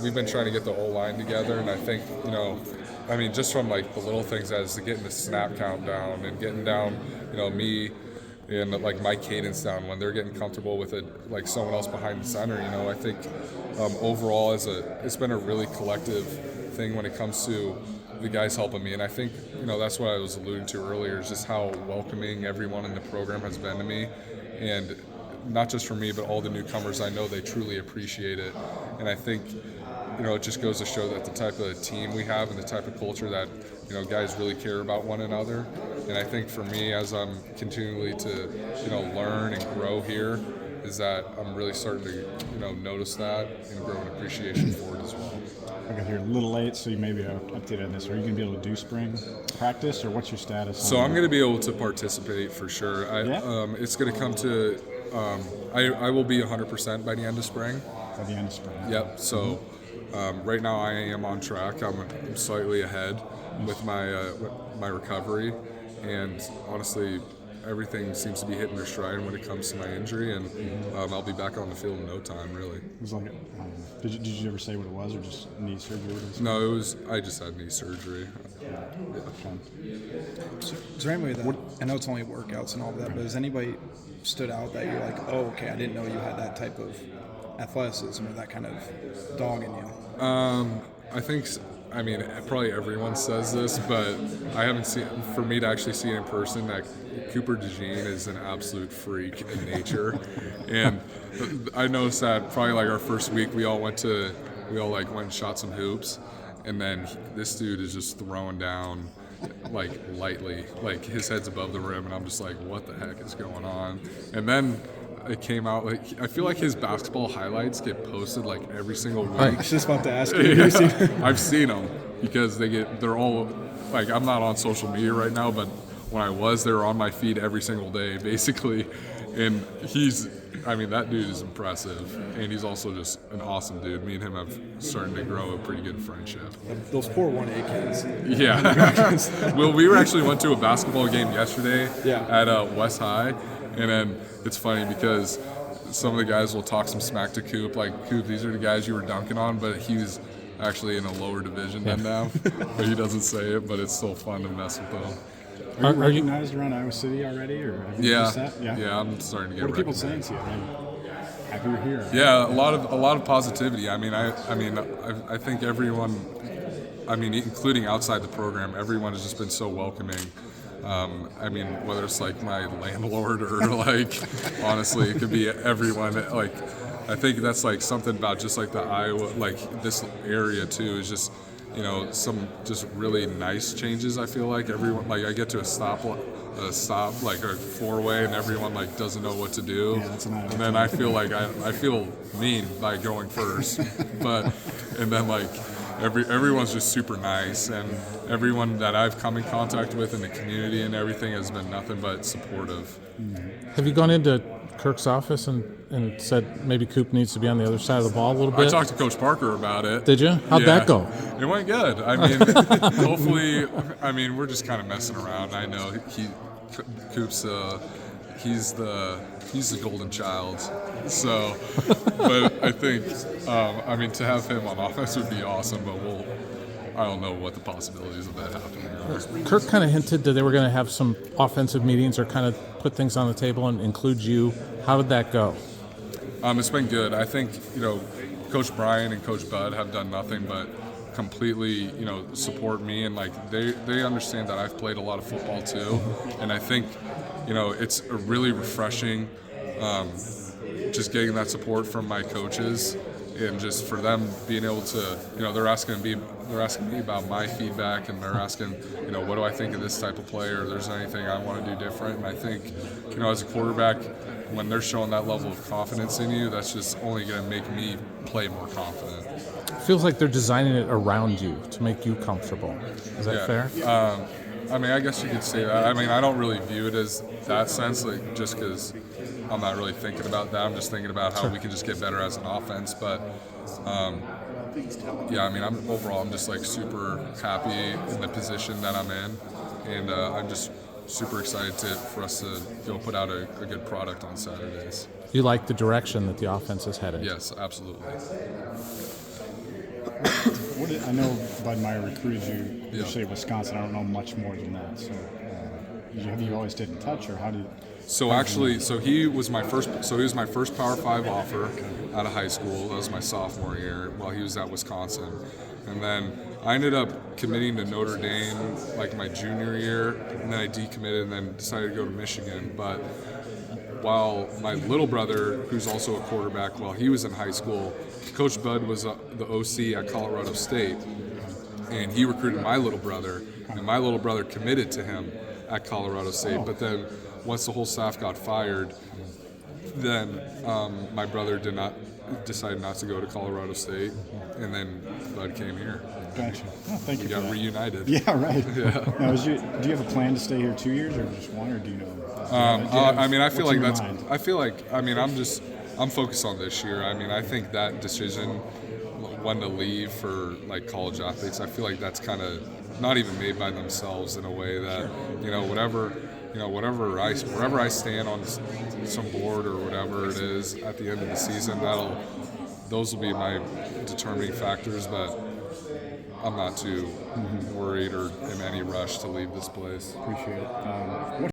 We've been trying to get the O-line together, and I think, just from like the little things as to getting the snap count down and getting down, me and like my cadence down when they're getting comfortable with it, like someone else behind the center. I think overall it's been a really collective thing when it comes to the guys helping me, and I think that's what I was alluding to earlier, is just how welcoming everyone in the program has been to me, and not just for me, but all the newcomers. I know they truly appreciate it, and I think it just goes to show that the type of team we have and the type of culture that guys really care about one another. And I think for me, as I'm continually to learn and grow here, is that I'm really starting to notice that and grow an appreciation for it as well. I got here a little late, so you may be updated on this. Are you going to be able to do spring practice, or what's your status? So I'm going to be able to participate for sure. It's going to come to I will be 100% by the end of spring. By the end of spring. Yep. So right now I am on track. I'm slightly ahead with my recovery, and honestly, everything seems to be hitting their stride when it comes to my injury, and I'll be back on the field in no time, really. It was like, did you ever say what it was, or just knee surgery? No, I just had knee surgery. So is there any way that, I know it's only workouts and all of that, but has anybody stood out that you're like, oh, okay, I didn't know you had that type of athleticism or that kind of dog in you? I think, probably everyone says this, but I haven't seen, for me to actually see it in person, that Cooper DeJean is an absolute freak in nature. And I noticed that probably like our first week, we all went and shot some hoops, and then this dude is just throwing down like lightly, like his head's above the rim, and I'm just like, what the heck is going on? And then it came out, like, I feel like his basketball highlights get posted like every single week. I was just about to ask you. Yeah, I've seen them because they're all, like, I'm not on social media right now, but when I was, they were on my feed every single day, basically. And that dude is impressive, and he's also just an awesome dude. Me and him have started to grow a pretty good friendship. Those poor 1A kids. Yeah. Well, we went to a basketball game yesterday at West High, and then it's funny because some of the guys will talk some smack to Coop, like, Coop, these are the guys you were dunking on, but he's actually in a lower division than them. But he doesn't say it, but it's still fun to mess with them. Are you recognized around Iowa City already, or have you noticed that? Yeah, I'm starting to get. What are people saying to you? Happy you're here. Yeah, a lot of positivity. I think everyone, including outside the program, everyone has just been so welcoming. Whether it's like my landlord or like, honestly, it could be everyone. Like, I think that's like something about just like the Iowa, like this area too, is just, some just really nice changes. I feel like everyone, like, I get to a stop like a four-way, and everyone like doesn't know what to do, and then I feel like I feel mean by going first, and then like everyone's just super nice, and everyone that I've come in contact with in the community and everything has been nothing but supportive. Have you gone into Kirk's office and said maybe Coop needs to be on the other side of the ball a little bit? I talked to Coach Parker about it. Did you? How'd that go? It went good. Hopefully, we're just kind of messing around. I know Coop's he's the golden child. So, but I think to have him on offense would be awesome. But I don't know what the possibilities of that happening are. Kirk kind of hinted that they were going to have some offensive meetings or kind of put things on the table and include you. How did that go? It's been good. I think, Coach Brian and Coach Bud have done nothing but completely, support me, and like they understand that I've played a lot of football too, and I think, it's a really refreshing, just getting that support from my coaches, and just for them being able to, they're asking me about my feedback, and they're asking, what do I think of this type of player? If there's anything I want to do different. And I think, as a quarterback, when they're showing that level of confidence in you, that's just only going to make me play more confident. It feels like they're designing it around you to make you comfortable. Is that fair? I guess you could say that. I don't really view it as that sense, like, just because I'm not really thinking about that. I'm just thinking about how we can just get better as an offense. But I'm just like super happy in the position that I'm in, and I'm just super excited for us to go put out a good product on Saturdays. You like the direction that the offense is headed? Yes, absolutely. I know Bud Meyer recruited you. Yeah. You say Wisconsin. I don't know much more than that. So, have you always stayed in touch, or how did? So actually, he was my first Power 5 offer out of high school. That was my sophomore year while he was at Wisconsin, and then I ended up committing to Notre Dame like my junior year, and then I decommitted and then decided to go to Michigan. But while my little brother, who's also a quarterback, while he was in high school, Coach Bud was the OC at Colorado State, and he recruited my little brother, and my little brother committed to him at Colorado State. But then once the whole staff got fired, then my brother decided not to go to Colorado State, and then Bud came here. Gotcha. Oh, thank you. We for got that. reunited. Yeah, right. Yeah. Now, do you have a plan to stay here 2 years, or just one, or do you know? I mean, I feel what's like in that's. your mind? I feel like. I mean, I'm focused on this year. I mean, I think that decision, when to leave for like college athletes, I feel like that's kind of not even made by themselves in a way that wherever I stand on some board or whatever it is at the end of the season, those will be my determining factors. But I'm not too worried or in any rush to leave this place. Appreciate it. What